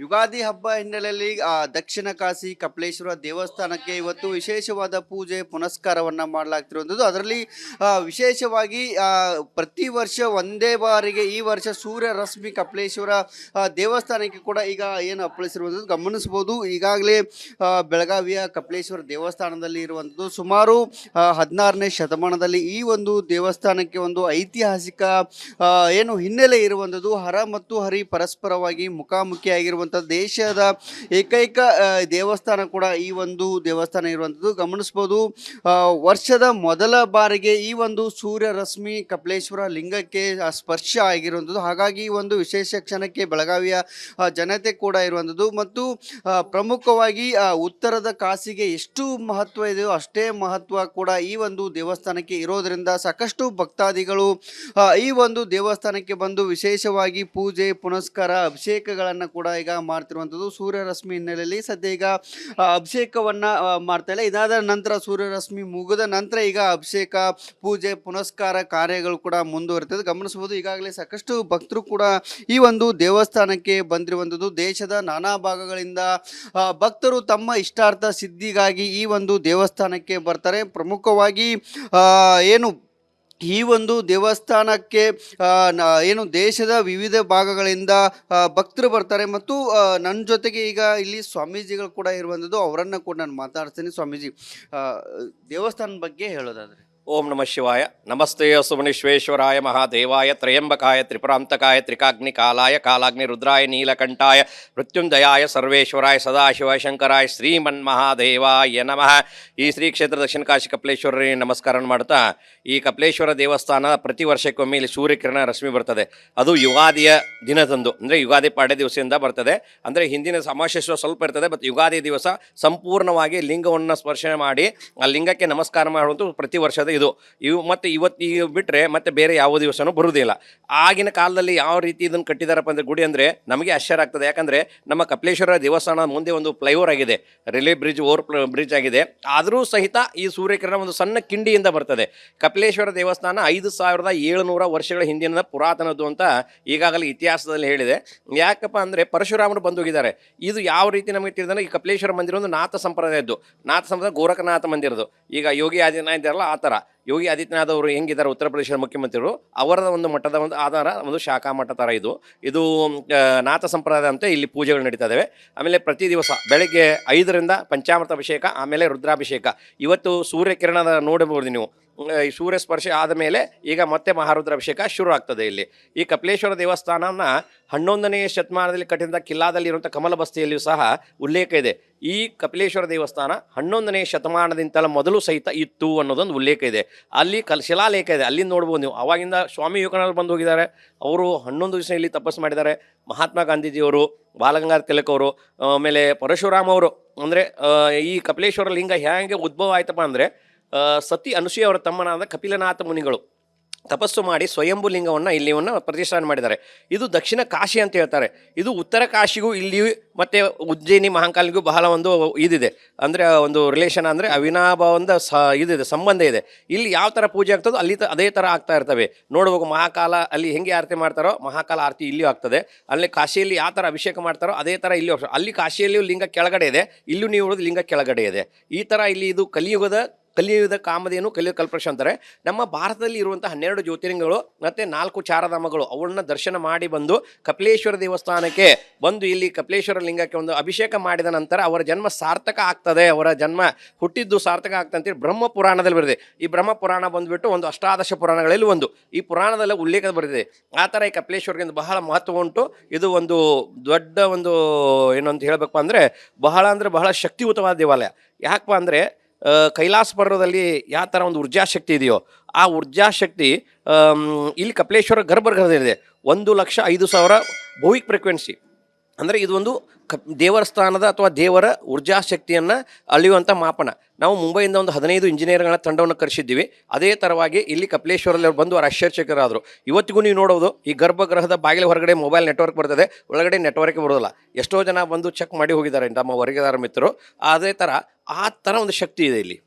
ಯುಗಾದಿ ಹಬ್ಬ ಹಿನ್ನೆಲೆಯಲ್ಲಿ ದಕ್ಷಿಣ ಕಾಶಿ ಕಪಿಲೇಶ್ವರ ದೇವಸ್ಥಾನಕ್ಕೆ ಇವತ್ತು ವಿಶೇಷವಾದ ಪೂಜೆ ಪುನಸ್ಕಾರವನ್ನು ಮಾಡಲಾಗ್ತಿರುವಂಥದ್ದು. ಅದರಲ್ಲಿ ವಿಶೇಷವಾಗಿ ಪ್ರತಿ ವರ್ಷ ಒಂದೇ ಬಾರಿಗೆ ಈ ವರ್ಷ ಸೂರ್ಯ ರಶ್ಮಿ ಕಪಿಲೇಶ್ವರ ದೇವಸ್ಥಾನಕ್ಕೆ ಕೂಡ ಈಗ ಏನು ಅಪ್ಪಳಿಸಿರುವಂಥದ್ದು ಗಮನಿಸ್ಬೋದು. ಈಗಾಗಲೇ ಬೆಳಗಾವಿಯ ಕಪಿಲೇಶ್ವರ ದೇವಸ್ಥಾನದಲ್ಲಿ ಇರುವಂಥದ್ದು ಸುಮಾರು 16ನೇ ಶತಮಾನದಲ್ಲಿ ಈ ಒಂದು ದೇವಸ್ಥಾನಕ್ಕೆ ಒಂದು ಐತಿಹಾಸಿಕ ಏನು ಹಿನ್ನೆಲೆ ಇರುವಂಥದ್ದು. ಹರ ಮತ್ತು ಹರಿ ಪರಸ್ಪರವಾಗಿ ಮುಖಾಮುಖಿಯಾಗಿರುವಂಥ ದೇಶದ ಏಕೈಕ ದೇವಸ್ಥಾನ ಕೂಡ ಈ ಒಂದು ದೇವಸ್ಥಾನ ಇರುವಂಥದ್ದು ಗಮನಿಸ್ಬೋದು. ವರ್ಷದ ಮೊದಲ ಬಾರಿಗೆ ಈ ಒಂದು ಸೂರ್ಯ ರಶ್ಮಿ ಕಪಿಲೇಶ್ವರ ಲಿಂಗಕ್ಕೆ ಸ್ಪರ್ಶ ಆಗಿರುವಂಥದ್ದು. ಹಾಗಾಗಿ ಈ ಒಂದು ವಿಶೇಷ ಕ್ಷಣಕ್ಕೆ ಬೆಳಗಾವಿಯ ಜನತೆ ಕೂಡ ಇರುವಂಥದ್ದು. ಮತ್ತು ಪ್ರಮುಖವಾಗಿ ಉತ್ತರದ ಕಾಶಿಗೆ ಎಷ್ಟು ಮಹತ್ವ ಇದೆಯೋ ಅಷ್ಟೇ ಮಹತ್ವ ಕೂಡ ಈ ಒಂದು ದೇವಸ್ಥಾನಕ್ಕೆ ಇರೋದರಿಂದ ಸಾಕಷ್ಟು ಭಕ್ತಾದಿಗಳು ಈ ಒಂದು ದೇವಸ್ಥಾನಕ್ಕೆ ಬಂದು ವಿಶೇಷವಾಗಿ ಪೂಜೆ ಪುನಸ್ಕಾರ ಅಭಿಷೇಕಗಳನ್ನು ಕೂಡ ಈಗ ಮಾಡ್ತಿರುವಂಥದ್ದು. ಸೂರ್ಯರಶ್ಮಿ ಹಿನ್ನೆಲೆಯಲ್ಲಿ ಸದ್ಯ ಈಗ ಅಭಿಷೇಕವನ್ನು ಮಾಡ್ತಾ ಇಲ್ಲ. ಇದಾದ ನಂತರ ಸೂರ್ಯರಶ್ಮಿ ಮುಗಿದ ನಂತರ ಈಗ ಅಭಿಷೇಕ ಪೂಜೆ ಪುನಸ್ಕಾರ ಕಾರ್ಯಗಳು ಕೂಡ ಮುಂದುವರಿತದೆ ಗಮನಿಸಬಹುದು. ಈಗಾಗಲೇ ಸಾಕಷ್ಟು ಭಕ್ತರು ಕೂಡ ಈ ಒಂದು ದೇವಸ್ಥಾನಕ್ಕೆ ಬಂದಿರುವಂಥದ್ದು. ದೇಶದ ನಾನಾ ಭಾಗಗಳಿಂದ ಭಕ್ತರು ತಮ್ಮ ಇಷ್ಟಾರ್ಥ ಸಿದ್ಧಿಗಾಗಿ ಈ ಒಂದು ದೇವಸ್ಥಾನಕ್ಕೆ ಬರ್ತಾರೆ. ಪ್ರಮುಖವಾಗಿ ಏನು ಈ ಒಂದು ದೇವಸ್ಥಾನಕ್ಕೆ ಏನು ದೇಶದ ವಿವಿಧ ಭಾಗಗಳಿಂದ ಭಕ್ತರು ಬರ್ತಾರೆ. ಮತ್ತು ನನ್ನ ಜೊತೆಗೆ ಈಗ ಇಲ್ಲಿ ಸ್ವಾಮೀಜಿಗಳು ಕೂಡ ಇರುವಂಥದ್ದು. ಅವರನ್ನು ಕೂಡ ನಾನು ಮಾತಾಡ್ತೀನಿ. ಸ್ವಾಮೀಜಿ, ದೇವಸ್ಥಾನದ ಬಗ್ಗೆ ಹೇಳೋದಾದರೆ. ಓಂ ನಮಃ ಶಿವಾಯ. ನಮಸ್ತೆ ಸುಮನೇಶ್ವೇಶ್ವರಾಯ ಮಹಾದೇವಾಯ ತ್ರ್ಯಂಬಕಾಯ ತ್ರಿಪುರಾಂತಕಾಯ ತ್ರಿಕಾಗ್ನಿ ಕಾಲಾಯ ಕಾಲಾಗ್ನಿ ರುದ್ರಾಯ ನೀಲಕಂಠಾಯ ಮೃತ್ಯುಂಜಯಾಯ ಸರ್ವೇಶ್ವರಾಯ ಸದಾಶಿವ ಶಂಕರಾಯ ಶ್ರೀಮನ್ಮಹಾದೇವಾಯ ನಮಃ. ಈ ಶ್ರೀ ಕ್ಷೇತ್ರ ದಕ್ಷಿಣ ಕಾಶಿ ಕಪಿಲೇಶ್ವರರಿಗೆ ನಮಸ್ಕಾರ ಮಾಡ್ತಾ, ಈ ಕಪಿಲೇಶ್ವರ ದೇವಸ್ಥಾನ ಪ್ರತಿ ವರ್ಷಕ್ಕೊಮ್ಮೆ ಇಲ್ಲಿ ಸೂರ್ಯಕಿರಣ ರಶ್ಮಿ ಬರ್ತದೆ. ಅದು ಯುಗಾದಿಯ ದಿನದಂದು, ಅಂದರೆ ಯುಗಾದಿ ಪಾಡ್ಯ ದಿವಸದಿಂದ ಬರ್ತದೆ. ಅಂದರೆ ಹಿಂದಿನ ಅಮಾವಾಸ್ಯೆ ಸ್ವಲ್ಪ ಇರ್ತದೆ, ಬಟ್ ಯುಗಾದಿ ದಿವಸ ಸಂಪೂರ್ಣವಾಗಿ ಲಿಂಗವನ್ನು ಸ್ಪರ್ಶನೆ ಮಾಡಿ ಆ ಲಿಂಗಕ್ಕೆ ನಮಸ್ಕಾರ ಮಾಡುವಂಥ ಪ್ರತಿ ವರ್ಷದ ಇವು ಮತ್ತು ಇವತ್ತು ಬಿಟ್ಟರೆ ಮತ್ತೆ ಬೇರೆ ಯಾವ ದಿವಸನೂ ಬರುವುದಿಲ್ಲ. ಆಗಿನ ಕಾಲದಲ್ಲಿ ಯಾವ ರೀತಿ ಇದನ್ನು ಕಟ್ಟಿದಾರಪ್ಪ ಅಂದರೆ ಗುಡಿ ಅಂದರೆ ನಮಗೆ ಆಶ್ಚರ್ಯ ಆಗ್ತದೆ. ಯಾಕಂದರೆ ನಮ್ಮ ಕಪಿಲೇಶ್ವರ ದೇವಸ್ಥಾನ ಮುಂದೆ ಒಂದು ಫ್ಲೈಓವರ್ ಆಗಿದೆ, ರೈಲ್ವೆ ಬ್ರಿಡ್ಜ್ ಬ್ರಿಡ್ಜ್ ಆಗಿದೆ. ಆದರೂ ಸಹಿತ ಈ ಸೂರ್ಯಕಿರಣ ಒಂದು ಸಣ್ಣ ಕಿಂಡಿಯಿಂದ ಬರ್ತದೆ. ಕಪಿಲೇಶ್ವರ ದೇವಸ್ಥಾನ 5700 ವರ್ಷಗಳ ಹಿಂದಿನ ಪುರಾತನದ್ದು ಅಂತ ಈಗಾಗಲೇ ಇತಿಹಾಸದಲ್ಲಿ ಹೇಳಿದೆ. ಯಾಕಪ್ಪ ಅಂದರೆ ಪರಶುರಾಮರು ಬಂದು ಹೋಗಿದ್ದಾರೆ. ಇದು ಯಾವ ರೀತಿ ನಮಗೆ ತಿಳಿದ್ರೆ, ಈ ಕಪಿಲೇಶ್ವರ ಮಂದಿರ ಒಂದು ನಾಥ ಸಂಪ್ರದಾಯದ್ದು. ನಾಥ ಸಂಪ್ರದಾಯ ಗೋರಖನಾಥ ಮಂದಿರದು. ಈಗ ಯೋಗಿ ಆದಿತ್ಯನಾಥ್ ಇದ್ದಾರಲ್ಲ ಆ ಥರ ಯೋಗಿ ಆದಿತ್ಯನಾಥ್ ಅವರು ಹೆಂಗಿದ್ದಾರೆ ಉತ್ತರ ಪ್ರದೇಶದ ಮುಖ್ಯಮಂತ್ರಿಗಳು, ಅವರದ ಒಂದು ಮಠದ ಒಂದು ಆಧಾರ ಒಂದು ಶಾಖಾ ಮಠ ಥರ ಇದು ನಾಥ ಸಂಪ್ರದಾಯ ಅಂತ ಇಲ್ಲಿ ಪೂಜೆಗಳು ನಡೀತಾ ಇದ್ದಾವೆ. ಆಮೇಲೆ ಪ್ರತಿ ದಿವಸ ಬೆಳಗ್ಗೆ 5ರಿಂದ ಪಂಚಾಮೃತ ಅಭಿಷೇಕ, ಆಮೇಲೆ ರುದ್ರಾಭಿಷೇಕ. ಇವತ್ತು ಸೂರ್ಯಕಿರಣದ ನೋಡಬಹುದು ನೀವು. ಈ ಸೂರ್ಯ ಸ್ಪರ್ಶ ಆದ ಮೇಲೆ ಈಗ ಮತ್ತೆ ಮಹಾರುದ್ರಾಭಿಷೇಕ ಶುರು ಆಗ್ತದೆ. ಇಲ್ಲಿ ಈ ಕಪಿಲೇಶ್ವರ ದೇವಸ್ಥಾನನ 11ನೇ ಶತಮಾನದಲ್ಲಿ ಕಟ್ಟಿದ ಕಿಲ್ಲಾದಲ್ಲಿರುವಂಥ ಕಮಲ ಬಸ್ತಿಯಲ್ಲಿಯೂ ಸಹ ಉಲ್ಲೇಖ ಇದೆ. ಈ ಕಪಿಲೇಶ್ವರ ದೇವಸ್ಥಾನ 11ನೇ ಶತಮಾನದಿಂದಲ ಮೊದಲು ಸಹಿತ ಇತ್ತು ಅನ್ನೋದೊಂದು ಉಲ್ಲೇಖ ಇದೆ. ಅಲ್ಲಿ ಶಿಲಾಲೇಖ ಇದೆ, ಅಲ್ಲಿ ನೋಡ್ಬೋದು ನೀವು. ಅವಾಗಿಂದ ಸ್ವಾಮಿ ವಿವೇಕಾನಂದರು ಬಂದು ಹೋಗಿದ್ದಾರೆ. ಅವರು 11 ದಿವಸ ಇಲ್ಲಿ ತಪಸ್ಸು ಮಾಡಿದ್ದಾರೆ. ಮಹಾತ್ಮ ಗಾಂಧೀಜಿಯವರು, ಬಾಲಗಂಗಾಧರ ತಿಲಕ್ ಅವರು, ಆಮೇಲೆ ಪರಶುರಾಮ ಅವರು. ಅಂದರೆ ಈ ಕಪಿಲೇಶ್ವರ ಲಿಂಗ ಹೇಗೆ ಉದ್ಭವ ಆಯ್ತಪ್ಪ ಅಂದರೆ, ಸತಿ ಅನುಸೂಯ ಅವರ ತಮ್ಮನಾದ ಕಪಿಲನಾಥ ಮುನಿಗಳು ತಪಸ್ಸು ಮಾಡಿ ಸ್ವಯಂಭೂ ಲಿಂಗವನ್ನು ಇಲ್ಲಿವನ್ನು ಪ್ರತಿಷ್ಠಾನ ಮಾಡಿದ್ದಾರೆ. ಇದು ದಕ್ಷಿಣ ಕಾಶಿ ಅಂತ ಹೇಳ್ತಾರೆ. ಇದು ಉತ್ತರ ಕಾಶಿಗೂ ಇಲ್ಲಿ ಮತ್ತು ಉಜ್ಜಯಿನಿ ಮಹಾಕಾಲಿಗೂ ಬಹಳ ಒಂದು ಇದಿದೆ, ಅಂದರೆ ಒಂದು ರಿಲೇಷನ್, ಅಂದರೆ ಅವಿನಾಭಾವಂದ ಇದಿದೆ, ಸಂಬಂಧ ಇದೆ. ಇಲ್ಲಿ ಯಾವ ಥರ ಪೂಜೆ ಆಗ್ತದೋ ಅಲ್ಲಿ ಅದೇ ಥರ ಆಗ್ತಾ ಇರ್ತವೆ. ನೋಡ್ಬೇಕು, ಮಹಾಕಾಲ ಅಲ್ಲಿ ಹೆಂಗೆ ಆರತಿ ಮಾಡ್ತಾರೋ ಮಹಾಕಾಲ ಆರತಿ ಇಲ್ಲಿಯೂ ಆಗ್ತದೆ. ಅಲ್ಲಿ ಕಾಶಿಯಲ್ಲಿ ಯಾವ ಥರ ಅಭಿಷೇಕ ಮಾಡ್ತಾರೋ ಅದೇ ಥರ ಇಲ್ಲಿ. ಅಲ್ಲಿ ಕಾಶಿಯಲ್ಲಿಯೂ ಲಿಂಗ ಕೆಳಗಡೆ ಇದೆ, ಇಲ್ಲೂ ನೀವು ನೋಡೋದು ಲಿಂಗ ಕೆಳಗಡೆ ಇದೆ. ಈ ಥರ ಇಲ್ಲಿ ಇದು ಕಲಿಯುಗದ ಕಾಮಧೇನು, ಕಲಿಯುಗ ಕಲ್ಪವೃಕ್ಷ ಅಂತಾರೆ. ನಮ್ಮ ಭಾರತದಲ್ಲಿ ಇರುವಂಥ 12 ಜ್ಯೋತಿರ್ಲಿಂಗಗಳು ಮತ್ತು 4 ಚಾರಧಾಮಗಳು, ಅವನ್ನ ದರ್ಶನ ಮಾಡಿ ಬಂದು ಕಪಿಲೇಶ್ವರ ದೇವಸ್ಥಾನಕ್ಕೆ ಬಂದು ಇಲ್ಲಿ ಕಪಿಲೇಶ್ವರ ಲಿಂಗಕ್ಕೆ ಒಂದು ಅಭಿಷೇಕ ಮಾಡಿದ ನಂತರ ಅವರ ಜನ್ಮ ಸಾರ್ಥಕ ಆಗ್ತದೆ, ಅವರ ಜನ್ಮ ಹುಟ್ಟಿದ್ದು ಸಾರ್ಥಕ ಆಗ್ತದೆ ಅಂತೇಳಿ ಬ್ರಹ್ಮ ಪುರಾಣದಲ್ಲಿ ಬರೆದಿದೆ. ಈ ಬ್ರಹ್ಮ ಪುರಾಣ ಬಂದುಬಿಟ್ಟು ಒಂದು 18 ಪುರಾಣಗಳಲ್ಲಿ ಒಂದು, ಈ ಪುರಾಣದಲ್ಲ ಉಲ್ಲೇಖ ಬರೆದಿದೆ. ಆ ಥರ ಈ ಕಪಿಲೇಶ್ವರಕ್ಕೆ ಬಹಳ ಮಹತ್ವ ಉಂಟು. ಇದು ಒಂದು ದೊಡ್ಡ ಒಂದು ಏನಂತ ಹೇಳಬೇಕು ಅಂದರೆ ಬಹಳ ಶಕ್ತಿಯುತವಾದ ದೇವಾಲಯ. ಯಾಕಪ್ಪ ಅಂದರೆ ಕೈಲಾಸ ಪರ್ವದಲ್ಲಿ ಯಾವ ಥರ ಒಂದು ಊರ್ಜಾಶಕ್ತಿ ಇದೆಯೋ ಆ ಊರ್ಜಾಶಕ್ತಿ ಇಲ್ಲಿ ಕಪಿಲೇಶ್ವರ ಗರ್ಭಗೃಹದಲ್ಲಿದೆ. 1,05,000 ಭೌಯಿಕ್ ಫ್ರೀಕ್ವೆನ್ಸಿ. ಅಂದರೆ ಇದು ಒಂದು ದೇವಸ್ಥಾನದ ಅಥವಾ ದೇವರ ಊರ್ಜಾಶಕ್ತಿಯನ್ನು ಅಳೆಯುವಂಥ ಮಾಪನ. ನಾವು ಮುಂಬೈಯಿಂದ ಒಂದು 15 ಇಂಜಿನಿಯರ್ಗಳ ತಂಡವನ್ನು ಕರೆಸಿದ್ದೀವಿ. ಅದೇ ಥರವಾಗಿ ಇಲ್ಲಿ ಕಪಿಲೇಶ್ವರಲ್ಲಿ ಅವ್ರು ಬಂದು ಅವ್ರು ಆಶ್ಚರ್ಯಚಕಿತರಾದರು. ಇವತ್ತಿಗೂ ನೀವು ನೋಡೋದು, ಈ ಗರ್ಭಗೃಹದ ಬಾಗಿಲ ಹೊರಗಡೆ ಮೊಬೈಲ್ ನೆಟ್ವರ್ಕ್ ಬರ್ತದೆ, ಒಳಗಡೆ ನೆಟ್ವರ್ಕ್ ಬರೋದಿಲ್ಲ. ಎಷ್ಟೋ ಜನ ಬಂದು ಚೆಕ್ ಮಾಡಿ ಹೋಗಿದ್ದಾರೆ ನಮ್ಮ ವರ್ಗದಾರ ಮಿತ್ರರು. ಅದೇ ಥರ ಆ ಥರ ಒಂದು ಶಕ್ತಿ ಇದೆ ಇಲ್ಲಿ.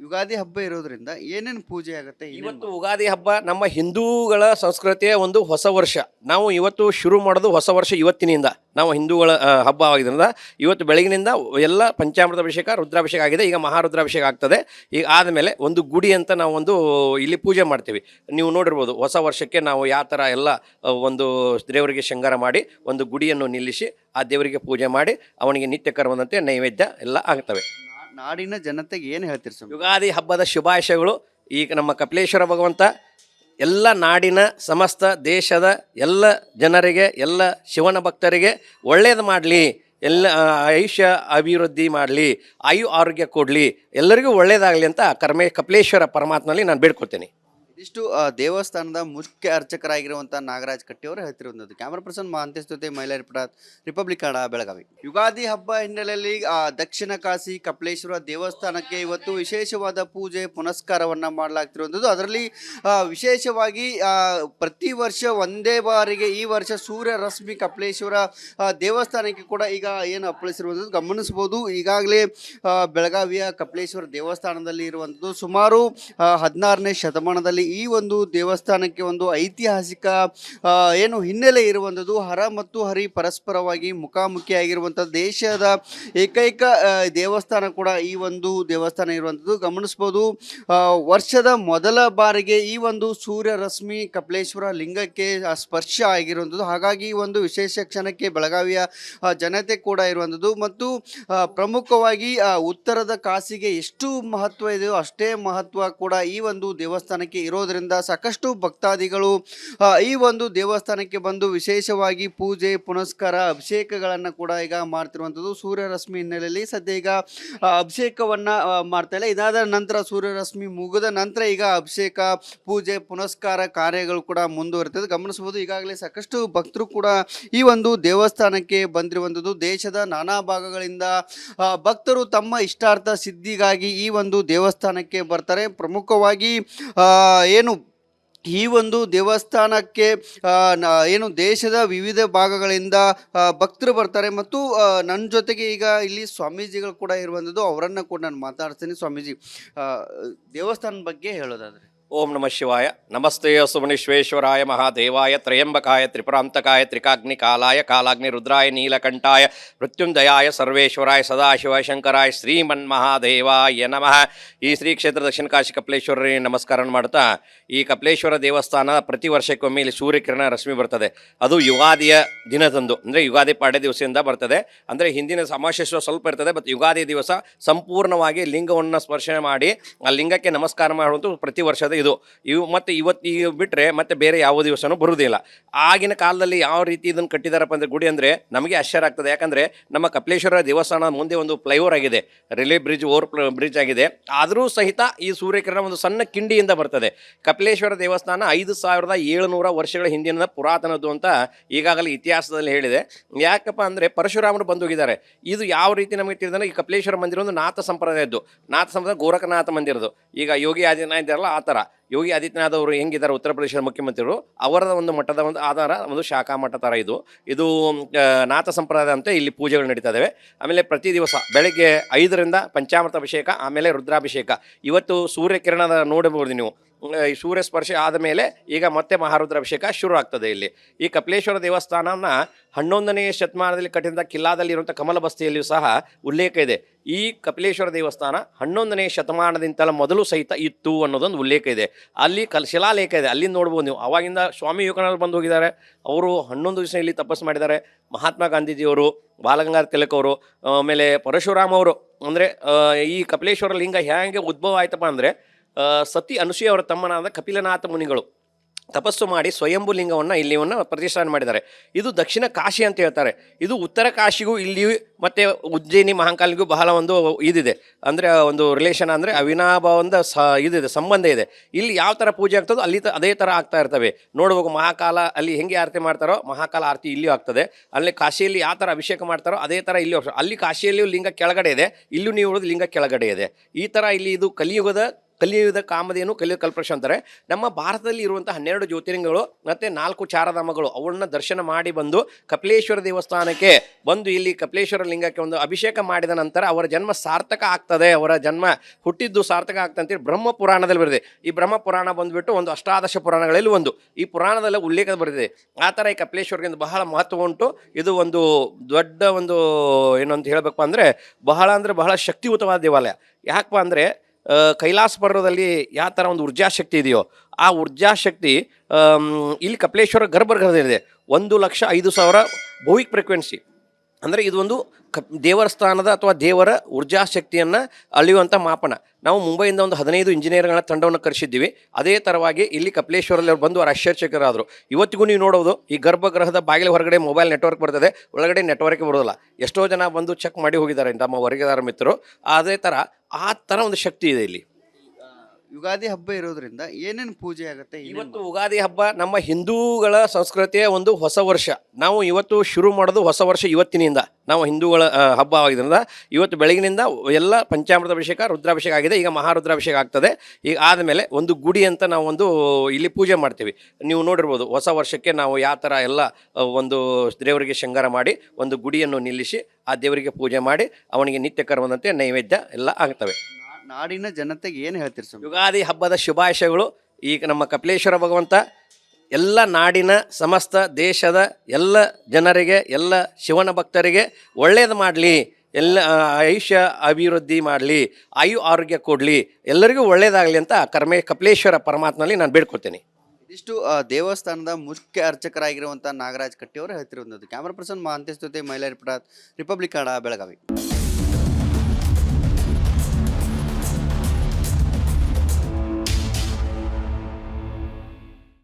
ಯುಗಾದಿ ಹಬ್ಬ ಇರೋದ್ರಿಂದ ಏನೇನು ಪೂಜೆ ಆಗುತ್ತೆ ಇವತ್ತು ಉಗಾದಿ ಹಬ್ಬ ನಮ್ಮ ಹಿಂದೂಗಳ ಸಂಸ್ಕೃತಿಯ ಒಂದು ಹೊಸ ವರ್ಷ. ನಾವು ಇವತ್ತು ಶುರು ಮಾಡೋದು ಹೊಸ ವರ್ಷ ಇವತ್ತಿನಿಂದ. ನಾವು ಹಿಂದೂಗಳ ಹಬ್ಬ ಆಗಿದ್ದರಿಂದ ಇವತ್ತು ಬೆಳಗಿನಿಂದ ಎಲ್ಲ ಪಂಚಾಮೃತ ಅಭಿಷೇಕ, ರುದ್ರಾಭಿಷೇಕ ಆಗಿದೆ. ಈಗ ಮಹಾರುದ್ರಾಭಿಷೇಕ ಆಗ್ತದೆ. ಈಗ ಆದಮೇಲೆ ಒಂದು ಗುಡಿ ಅಂತ ನಾವು ಒಂದು ಇಲ್ಲಿ ಪೂಜೆ ಮಾಡ್ತೀವಿ. ನೀವು ನೋಡಿರ್ಬೋದು ಹೊಸ ವರ್ಷಕ್ಕೆ ನಾವು ಯಾವ ಥರ ಎಲ್ಲ ಒಂದು ದೇವರಿಗೆ ಶೃಂಗಾರ ಮಾಡಿ ಒಂದು ಗುಡಿಯನ್ನು ನಿಲ್ಲಿಸಿ ಆ ದೇವರಿಗೆ ಪೂಜೆ ಮಾಡಿ ಅವನಿಗೆ ನಿತ್ಯ ಕರ್ಮದಂತೆ ನೈವೇದ್ಯ ಎಲ್ಲ ಆಗ್ತವೆ. ನಾಡಿನ ಜನತೆಗೆ ಏನು ಹೇಳ್ತೀರಿ ಸ್ವಾಮಿ? ಯುಗಾದಿ ಹಬ್ಬದ ಶುಭಾಶಯಗಳು. ಈಗ ನಮ್ಮ ಕಪಿಲೇಶ್ವರ ಭಗವಂತ ಎಲ್ಲ ನಾಡಿನ ಸಮಸ್ತ ದೇಶದ ಎಲ್ಲ ಜನರಿಗೆ, ಎಲ್ಲ ಶಿವನ ಭಕ್ತರಿಗೆ ಒಳ್ಳೇದು ಮಾಡಲಿ, ಎಲ್ಲ ಆಯುಷ್ಯ ಅಭಿವೃದ್ಧಿ ಮಾಡಲಿ, ಆರೋಗ್ಯ ಕೊಡಲಿ, ಎಲ್ಲರಿಗೂ ಒಳ್ಳೇದಾಗಲಿ ಅಂತ ಕಪಿಲೇಶ್ವರ ಪರಮಾತ್ಮನಲ್ಲಿ ನಾನು ಬೇಡ್ಕೊಳ್ತೇನೆ. ಇದಿಷ್ಟು ದೇವಸ್ಥಾನದ ಮುಖ್ಯ ಅರ್ಚಕರಾಗಿರುವಂಥ ನಾಗರಾಜ್ ಕಟ್ಟಿ ಅವರು ಹೇಳ್ತಿರುವಂಥದ್ದು. ಕ್ಯಾಮ್ರಾ ಪರ್ಸನ್ ಮಹಾಂತೇಶ್ ಜೊತೆ ಮೈಲಾರಿ ಪ್ರಸಾದ್, ರಿಪಬ್ಲಿಕ್ ಕನ್ನಡ, ಬೆಳಗಾವಿ. ಯುಗಾದಿ ಹಬ್ಬ ಹಿನ್ನೆಲೆಯಲ್ಲಿ ದಕ್ಷಿಣ ಕಾಶಿ ಕಪಿಲೇಶ್ವರ ದೇವಸ್ಥಾನಕ್ಕೆ ಇವತ್ತು ವಿಶೇಷವಾದ ಪೂಜೆ ಪುನಸ್ಕಾರವನ್ನು ಮಾಡಲಾಗ್ತಿರುವಂಥದ್ದು. ಅದರಲ್ಲಿ ವಿಶೇಷವಾಗಿ ಪ್ರತಿ ವರ್ಷ ಒಂದೇ ಬಾರಿಗೆ ಈ ವರ್ಷ ಸೂರ್ಯ ರಶ್ಮಿ ಕಪಿಲೇಶ್ವರ ದೇವಸ್ಥಾನಕ್ಕೆ ಕೂಡ ಈಗ ಏನು ಅಪ್ಪಳಿಸಿರುವಂಥದ್ದು ಗಮನಿಸ್ಬೋದು. ಈಗಾಗಲೇ ಬೆಳಗಾವಿಯ ಕಪಿಲೇಶ್ವರ ದೇವಸ್ಥಾನದಲ್ಲಿ ಇರುವಂಥದ್ದು ಸುಮಾರು 16ನೇ ಶತಮಾನದಲ್ಲಿ ಈ ಒಂದು ದೇವಸ್ಥಾನಕ್ಕೆ ಒಂದು ಐತಿಹಾಸಿಕ ಏನು ಹಿನ್ನೆಲೆ ಇರುವಂಥದ್ದು. ಹರ ಮತ್ತು ಹರಿ ಪರಸ್ಪರವಾಗಿ ಮುಖಾಮುಖಿಯಾಗಿರುವಂಥ ದೇಶದ ಏಕೈಕ ದೇವಸ್ಥಾನ ಕೂಡ ಈ ಒಂದು ದೇವಸ್ಥಾನ ಇರುವಂಥದ್ದು ಗಮನಿಸ್ಬೋದು. ವರ್ಷದ ಮೊದಲ ಬಾರಿಗೆ ಈ ಒಂದು ಸೂರ್ಯ ರಶ್ಮಿ ಕಪಿಲೇಶ್ವರ ಲಿಂಗಕ್ಕೆ ಸ್ಪರ್ಶ ಆಗಿರುವಂಥದ್ದು. ಹಾಗಾಗಿ ಈ ಒಂದು ವಿಶೇಷ ಕ್ಷಣಕ್ಕೆ ಬೆಳಗಾವಿಯ ಜನತೆ ಕೂಡ ಇರುವಂಥದ್ದು. ಮತ್ತು ಪ್ರಮುಖವಾಗಿ ಉತ್ತರದ ಕಾಶಿಗೆ ಎಷ್ಟು ಮಹತ್ವ ಇದೆಯೋ ಅಷ್ಟೇ ಮಹತ್ವ ಕೂಡ ಈ ಒಂದು ದೇವಸ್ಥಾನಕ್ಕೆ ಇರೋದ್ರಿಂದ ಸಾಕಷ್ಟು ಭಕ್ತಾದಿಗಳು ಈ ಒಂದು ದೇವಸ್ಥಾನಕ್ಕೆ ಬಂದು ವಿಶೇಷವಾಗಿ ಪೂಜೆ ಪುನಸ್ಕಾರ ಅಭಿಷೇಕಗಳನ್ನು ಕೂಡ ಈಗ ಮಾಡ್ತಿರುವಂಥದ್ದು. ಸೂರ್ಯ ರಶ್ಮಿ ಹಿನ್ನೆಲೆಯಲ್ಲಿ ಸದ್ಯ ಈಗ ಅಭಿಷೇಕವನ್ನು ಮಾಡ್ತಾ ಇಲ್ಲ. ಇದಾದ ನಂತರ ಸೂರ್ಯ ರಶ್ಮಿ ಮುಗಿದ ನಂತರ ಈಗ ಅಭಿಷೇಕ ಪೂಜೆ ಪುನಸ್ಕಾರ ಕಾರ್ಯಗಳು ಕೂಡ ಮುಂದುವರಿತದೆ ಗಮನಿಸಬಹುದು. ಈಗಾಗಲೇ ಸಾಕಷ್ಟು ಭಕ್ತರು ಕೂಡ ಈ ಒಂದು ದೇವಸ್ಥಾನಕ್ಕೆ ಬಂದಿರುವಂಥದ್ದು. ದೇಶದ ನಾನಾ ಭಾಗಗಳಿಂದ ಭಕ್ತರು ತಮ್ಮ ಇಷ್ಟಾರ್ಥ ಸಿದ್ಧಿಗಾಗಿ ಈ ಒಂದು ದೇವಸ್ಥಾನಕ್ಕೆ ಬರ್ತಾರೆ. ಪ್ರಮುಖವಾಗಿ ಏನು ಈ ಒಂದು ದೇವಸ್ಥಾನಕ್ಕೆ ಏನು ದೇಶದ ವಿವಿಧ ಭಾಗಗಳಿಂದ ಭಕ್ತರು ಬರ್ತಾರೆ. ಮತ್ತು ನನ್ನ ಜೊತೆಗೆ ಈಗ ಇಲ್ಲಿ ಸ್ವಾಮೀಜಿಗಳು ಕೂಡ ಇರುವಂಥದ್ದು, ಅವರನ್ನು ಕೂಡ ನಾನು ಮಾತಾಡ್ತೀನಿ. ಸ್ವಾಮೀಜಿ, ದೇವಸ್ಥಾನದ ಬಗ್ಗೆ ಹೇಳೋದಾದರೆ. ಓಂ ನಮಃ ಶಿವಾಯ. ನಮಸ್ತೆ ಸುಮನೇಶ್ವೇಶ್ವರಾಯ ಮಹಾದೇವಾಯ ತ್ರಯಂಬಕಾಯ ತ್ರಿಪುರಾಂತಕಾಯ ತ್ರಿಕಾಗ್ನಿ ಕಾಲಾಯ ಕಾಲಾಗ್ನಿ ರುದ್ರಾಯ ನೀಲಕಂಠಾಯ ಮೃತ್ಯುಂಜಯಾಯ ಸರ್ವೇಶ್ವರಾಯ ಸದಾಶಿವ ಶಂಕರಾಯ ಶ್ರೀಮನ್ಮಹಾದೇವಾಯ ನಮಃ. ಈ ಶ್ರೀ ಕ್ಷೇತ್ರ ದಕ್ಷಿಣ ಕಾಶಿ ಕಪಿಲೇಶ್ವರರಿಗೆ ನಮಸ್ಕಾರ ಮಾಡ್ತಾ, ಈ ಕಪಿಲೇಶ್ವರ ದೇವಸ್ಥಾನ ಪ್ರತಿ ವರ್ಷಕ್ಕೊಮ್ಮೆ ಇಲ್ಲಿ ಸೂರ್ಯಕಿರಣ ರಶ್ಮಿ ಬರ್ತದೆ. ಅದು ಯುಗಾದಿಯ ದಿನದಂದು, ಅಂದರೆ ಯುಗಾದಿ ಪಾಡ್ಯ ದಿವಸದಿಂದ ಬರ್ತದೆ. ಅಂದರೆ ಹಿಂದಿನ ಅಮಾವಾಸ್ಯೆ ಸ್ವಲ್ಪ ಇರ್ತದೆ, ಬಟ್ ಯುಗಾದಿ ದಿವಸ ಸಂಪೂರ್ಣವಾಗಿ ಲಿಂಗವನ್ನು ಸ್ಪರ್ಶ ಮಾಡಿ ಆ ಲಿಂಗಕ್ಕೆ ನಮಸ್ಕಾರ ಮಾಡುವಂಥ ಪ್ರತಿ ವರ್ಷದ ಇವು ಮತ್ತು ಇವತ್ತು ಈಗ ಬಿಟ್ಟರೆ ಮತ್ತೆ ಬೇರೆ ಯಾವ ದಿವಸನೂ ಬರುವುದಿಲ್ಲ. ಆಗಿನ ಕಾಲದಲ್ಲಿ ಯಾವ ರೀತಿ ಇದನ್ನು ಕಟ್ಟಿದಾರಪ್ಪ ಅಂದರೆ ಗುಡಿ ಅಂದರೆ ನಮಗೆ ಆಶ್ಚರ್ಯ ಆಗ್ತದೆ. ಯಾಕಂದರೆ ನಮ್ಮ ಕಪಿಲೇಶ್ವರ ದೇವಸ್ಥಾನ ಮುಂದೆ ಒಂದು ಫ್ಲೈಓವರ್ ಆಗಿದೆ, ರೈಲ್ವೆ ಬ್ರಿಡ್ಜ್ ಬ್ರಿಡ್ಜ್ ಆಗಿದೆ. ಆದರೂ ಸಹಿತ ಈ ಸೂರ್ಯಕಿರಣ ಒಂದು ಸಣ್ಣ ಕಿಂಡಿಯಿಂದ ಬರ್ತದೆ. ಕಪಿಲೇಶ್ವರ ದೇವಸ್ಥಾನ 5700 ವರ್ಷಗಳ ಹಿಂದಿನ ಪುರಾತನದ್ದು ಅಂತ ಈಗಾಗಲೇ ಇತಿಹಾಸದಲ್ಲಿ ಹೇಳಿದೆ. ಯಾಕಪ್ಪ ಅಂದರೆ ಪರಶುರಾಮರು ಬಂದು ಹೋಗಿದ್ದಾರೆ. ಇದು ಯಾವ ರೀತಿ ನಮಗೆ ತಿಳಿದ್ರೆ ಈ ಕಪಿಲೇಶ್ವರ ಮಂದಿರ ಒಂದು ನಾಥ ಸಂಪ್ರದಾಯದ್ದು. ನಾಥ ಸಂಪ್ರದಾಯ ಗೋರಖನಾಥ ಮಂದಿರದು. ಈಗ ಯೋಗಿ ಆದಿತ್ಯನಾಥ್ ಇದ್ದಾರಲ್ಲ ಆ ಥರ ಯೋಗಿ ಆದಿತ್ಯನಾಥ್ ಅವರು ಹೆಂಗಿದ್ದಾರೆ ಉತ್ತರ ಪ್ರದೇಶದ ಮುಖ್ಯಮಂತ್ರಿಗಳು, ಅವರ ಒಂದು ಮಠದ ಒಂದು ಆಧಾರ ಒಂದು ಶಾಖಾ ಮಠ ಥರ ಇದು ನಾಥ ಸಂಪ್ರದಾಯ ಅಂತ ಇಲ್ಲಿ ಪೂಜೆಗಳು ನಡೀತಾ ಇದ್ದಾವೆ. ಆಮೇಲೆ ಪ್ರತಿ ದಿವಸ ಬೆಳಗ್ಗೆ 5ರಿಂದ ಪಂಚಾಮೃತ ಅಭಿಷೇಕ, ಆಮೇಲೆ ರುದ್ರಾಭಿಷೇಕ. ಇವತ್ತು ಸೂರ್ಯಕಿರಣದ ನೋಡಬಹುದು ನೀವು. ಈ ಸೂರ್ಯ ಸ್ಪರ್ಶ ಆದ ಮೇಲೆ ಈಗ ಮತ್ತೆ ಮಹಾರುದ್ರಾಭಿಷೇಕ ಶುರು ಆಗ್ತದೆ. ಇಲ್ಲಿ ಈ ಕಪಿಲೇಶ್ವರ ದೇವಸ್ಥಾನನ 11ನೇ ಶತಮಾನದಲ್ಲಿ ಕಟ್ಟಿದ ಕಿಲ್ಲಾದಲ್ಲಿ ಇರುವಂಥ ಕಮಲ ಬಸ್ತಿಯಲ್ಲಿಯೂ ಸಹ ಉಲ್ಲೇಖ ಇದೆ. ಈ ಕಪಿಲೇಶ್ವರ ದೇವಸ್ಥಾನ 11ನೇ ಶತಮಾನದಿಂದಲ ಮೊದಲು ಸಹಿತ ಇತ್ತು ಅನ್ನೋದೊಂದು ಉಲ್ಲೇಖ ಇದೆ. ಅಲ್ಲಿ ಶಿಲಾಲೇಖ ಇದೆ, ಅಲ್ಲಿ ನೋಡ್ಬೋದು ನೀವು. ಅವಾಗಿಂದ ಸ್ವಾಮಿ ವಿವೇಕಾನಂದರು ಬಂದು ಹೋಗಿದ್ದಾರೆ. ಅವರು 11 ದಿವಸ ಇಲ್ಲಿ ತಪಸ್ಸು ಮಾಡಿದ್ದಾರೆ. ಮಹಾತ್ಮ ಗಾಂಧೀಜಿಯವರು, ಬಾಲಗಂಗಾಧರ ತಿಲಕ್ ಅವರು, ಆಮೇಲೆ ಪರಶುರಾಮ ಅವರು. ಅಂದರೆ ಈ ಕಪಿಲೇಶ್ವರ ಲಿಂಗ ಹೇಗೆ ಉದ್ಭವ ಆಯ್ತಪ್ಪ ಅಂದರೆ ಸತಿ ಅನುಸೂಯ ಅವರ ತಮ್ಮನಾದ ಕಪಿಲನಾಥ ಮುನಿಗಳು ತಪಸ್ಸು ಮಾಡಿ ಸ್ವಯಂಭೂ ಲಿಂಗವನ್ನು ಇಲ್ಲಿವನ್ನು ಪ್ರತಿಷ್ಠಾನ ಮಾಡಿದ್ದಾರೆ. ಇದು ದಕ್ಷಿಣ ಕಾಶಿ ಅಂತ ಹೇಳ್ತಾರೆ. ಇದು ಉತ್ತರ ಕಾಶಿಗೂ ಇಲ್ಲಿ ಮತ್ತು ಉಜ್ಜಯಿನಿ ಮಹಾಕಾಲಿಗೂ ಬಹಳ ಒಂದು ಇದಿದೆ, ಅಂದರೆ ಒಂದು ರಿಲೇಷನ್, ಅಂದರೆ ಅವಿನಾಭಾವಂದ ಇದಿದೆ, ಸಂಬಂಧ ಇದೆ. ಇಲ್ಲಿ ಯಾವ ಥರ ಪೂಜೆ ಆಗ್ತದೋ ಅಲ್ಲಿ ಅದೇ ಥರ ಆಗ್ತಾ ಇರ್ತವೆ. ನೋಡ್ಬೇಕು, ಮಹಾಕಾಲ ಅಲ್ಲಿ ಹೆಂಗೆ ಆರತಿ ಮಾಡ್ತಾರೋ ಮಹಾಕಾಲ ಆರತಿ ಇಲ್ಲಿಯೂ ಆಗ್ತದೆ. ಅಲ್ಲಿ ಕಾಶಿಯಲ್ಲಿ ಯಾವ ಥರ ಅಭಿಷೇಕ ಮಾಡ್ತಾರೋ ಅದೇ ಥರ ಇಲ್ಲಿ. ಅಲ್ಲಿ ಕಾಶಿಯಲ್ಲಿಯೂ ಲಿಂಗ ಕೆಳಗಡೆ ಇದೆ, ಇಲ್ಲೂ ನೀವು ಲಿಂಗ ಕೆಳಗಡೆ ಇದೆ. ಈ ಥರ ಇಲ್ಲಿ ಇದು ಕಲಿಯುಗದ ಕಲಿಯುವುದ ಕಾಮಧೇನು ಕಲಿಯುವ ಕಲ್ಪವೃಕ್ಷ ಅಂತಾರೆ. ನಮ್ಮ ಭಾರತದಲ್ಲಿ ಇರುವಂಥ 12 ಜ್ಯೋತಿರ್ಲಿಂಗಗಳು ಮತ್ತು 4 ಚಾರಧಾಮಗಳು ಅವನ್ನ ದರ್ಶನ ಮಾಡಿ ಬಂದು ಕಪಿಲೇಶ್ವರ ದೇವಸ್ಥಾನಕ್ಕೆ ಬಂದು ಇಲ್ಲಿ ಕಪಿಲೇಶ್ವರ ಲಿಂಗಕ್ಕೆ ಒಂದು ಅಭಿಷೇಕ ಮಾಡಿದ ನಂತರ ಅವರ ಜನ್ಮ ಸಾರ್ಥಕ ಆಗ್ತದೆ, ಅವರ ಜನ್ಮ ಹುಟ್ಟಿದ್ದು ಸಾರ್ಥಕ ಆಗ್ತದೆ ಅಂತೇಳಿ ಬ್ರಹ್ಮ ಪುರಾಣದಲ್ಲಿ ಬರೆದಿದೆ. ಈ ಬ್ರಹ್ಮ ಪುರಾಣ ಬಂದುಬಿಟ್ಟು ಒಂದು ಅಷ್ಟಾದಶ ಪುರಾಣಗಳಲ್ಲಿ ಒಂದು, ಈ ಪುರಾಣದಲ್ಲಿ ಉಲ್ಲೇಖ ಬರೆದಿದೆ. ಆ ಥರ ಈ ಕಪಿಲೇಶ್ವರದಿಂದ ಬಹಳ ಮಹತ್ವ ಉಂಟು. ಇದು ಒಂದು ದೊಡ್ಡ ಒಂದು ಏನು ಅಂತ ಹೇಳಬೇಕು ಅಂದರೆ ಬಹಳ ಶಕ್ತಿಯುತವಾದ ದೇವಾಲಯ. ಯಾಕಪ್ಪ ಅಂದರೆ ಕೈಲಾಸ ಪರ್ವದಲ್ಲಿ ಯಾವ ಥರ ಒಂದು ಊರ್ಜಾಶಕ್ತಿ ಇದೆಯೋ ಆ ಊರ್ಜಾಶಕ್ತಿ ಇಲ್ಲಿ ಕಪಿಲೇಶ್ವರ ಗರ್ಭಗೃಹದಲ್ಲಿದೆ. 1,05,000 ಭೌಯಿಕ್ ಫ್ರೀಕ್ವೆನ್ಸಿ ಅಂದರೆ ಇದು ಒಂದು ದೇವರ ಸ್ಥಾನದ ಅಥವಾ ದೇವರ ಊರ್ಜಾಶಕ್ತಿಯನ್ನು ಅಳೆಯುವಂಥ ಮಾಪನ. ನಾವು ಮುಂಬೈಯಿಂದ ಒಂದು 15 ಇಂಜಿನಿಯರ್ಗಳ ತಂಡವನ್ನು ಕರೆಸಿದ್ದೀವಿ. ಅದೇ ಥರವಾಗಿ ಇಲ್ಲಿ ಕಪಿಲೇಶ್ವರಲ್ಲಿ ಅವ್ರು ಬಂದು ಅವ್ರು ಆಶ್ಚರ್ಯಚಕಿತರಾದರು. ಇವತ್ತಿಗೂ ನೀವು ನೋಡೋದು ಈ ಗರ್ಭಗೃಹದ ಬಾಗಿಲ ಹೊರಗಡೆ ಮೊಬೈಲ್ ನೆಟ್ವರ್ಕ್ ಬರ್ತದೆ, ಒಳಗಡೆ ನೆಟ್ವರ್ಕ್ ಬರೋದಿಲ್ಲ. ಎಷ್ಟೋ ಜನ ಬಂದು ಚೆಕ್ ಮಾಡಿ ಹೋಗಿದ್ದಾರೆ ನಮ್ಮ ವರ್ಗದಾರ ಮಿತ್ರರು. ಅದೇ ಥರ ಆ ಥರ ಒಂದು ಶಕ್ತಿ ಇದೆ ಇಲ್ಲಿ. ಯುಗಾದಿ ಹಬ್ಬ ಇರೋದ್ರಿಂದ ಏನೇನು ಪೂಜೆ ಆಗುತ್ತೆ? ಇವತ್ತು ಉಗಾದಿ ಹಬ್ಬ ನಮ್ಮ ಹಿಂದೂಗಳ ಸಂಸ್ಕೃತಿಯ ಒಂದು ಹೊಸ ವರ್ಷ. ನಾವು ಇವತ್ತು ಶುರು ಮಾಡೋದು ಹೊಸ ವರ್ಷ ಇವತ್ತಿನಿಂದ. ನಾವು ಹಿಂದೂಗಳ ಹಬ್ಬ ಆಗಿದ್ದರಿಂದ ಇವತ್ತು ಬೆಳಗಿನಿಂದ ಎಲ್ಲ ಪಂಚಾಮೃತ ಅಭಿಷೇಕ, ರುದ್ರಾಭಿಷೇಕ ಆಗಿದೆ. ಈಗ ಮಹಾರುದ್ರಾಭಿಷೇಕ ಆಗ್ತದೆ. ಈಗ ಆದಮೇಲೆ ಒಂದು ಗುಡಿ ಅಂತ ನಾವು ಒಂದು ಇಲ್ಲಿ ಪೂಜೆ ಮಾಡ್ತೀವಿ. ನೀವು ನೋಡಿರ್ಬೋದು ಹೊಸ ವರ್ಷಕ್ಕೆ ನಾವು ಯಾವ ಥರ ಎಲ್ಲ ಒಂದು ದೇವರಿಗೆ ಶೃಂಗಾರ ಮಾಡಿ ಒಂದು ಗುಡಿಯನ್ನು ನಿಲ್ಲಿಸಿ ಆ ದೇವರಿಗೆ ಪೂಜೆ ಮಾಡಿ ಅವನಿಗೆ ನಿತ್ಯ ಕರ್ಮದಂತೆ ನೈವೇದ್ಯ ಎಲ್ಲ ಆಗ್ತವೆ. ನಾಡಿನ ಜನತೆಗೆ ಏನು ಹೇಳ್ತೀರಿ ಸ್ವಾಮಿ? ಯುಗಾದಿ ಹಬ್ಬದ ಶುಭಾಶಯಗಳು. ಈಗ ನಮ್ಮ ಕಪಿಲೇಶ್ವರ ಭಗವಂತ ಎಲ್ಲ ನಾಡಿನ ಸಮಸ್ತ ದೇಶದ ಎಲ್ಲ ಜನರಿಗೆ, ಎಲ್ಲ ಶಿವನ ಭಕ್ತರಿಗೆ ಒಳ್ಳೇದು ಮಾಡಲಿ, ಎಲ್ಲ ಆಯುಷ್ಯ ಅಭಿವೃದ್ಧಿ ಮಾಡಲಿ, ಆರೋಗ್ಯ ಕೊಡಲಿ, ಎಲ್ಲರಿಗೂ ಒಳ್ಳೇದಾಗಲಿ ಅಂತ ಕಪಿಲೇಶ್ವರ ಪರಮಾತ್ಮನಲ್ಲಿ ನಾನು ಬೇಡ್ಕೊಳ್ತೇನೆ. ಇದಿಷ್ಟು ದೇವಸ್ಥಾನದ ಮುಖ್ಯ ಅರ್ಚಕರಾಗಿರುವಂಥ ನಾಗರಾಜ್ ಕಟ್ಟಿಯವರು ಹೇಳ್ತಿರುವಂಥದ್ದು. ಕ್ಯಾಮರಾ ಪರ್ಸನ್ ಮಹಾಂತೇಶ್ ಜೊತೆ ಮೈಲಾರಿ ಪ್ರಸಾದ್, ರಿಪಬ್ಲಿಕ್ ಕನ್ನಡ, ಬೆಳಗಾವಿ.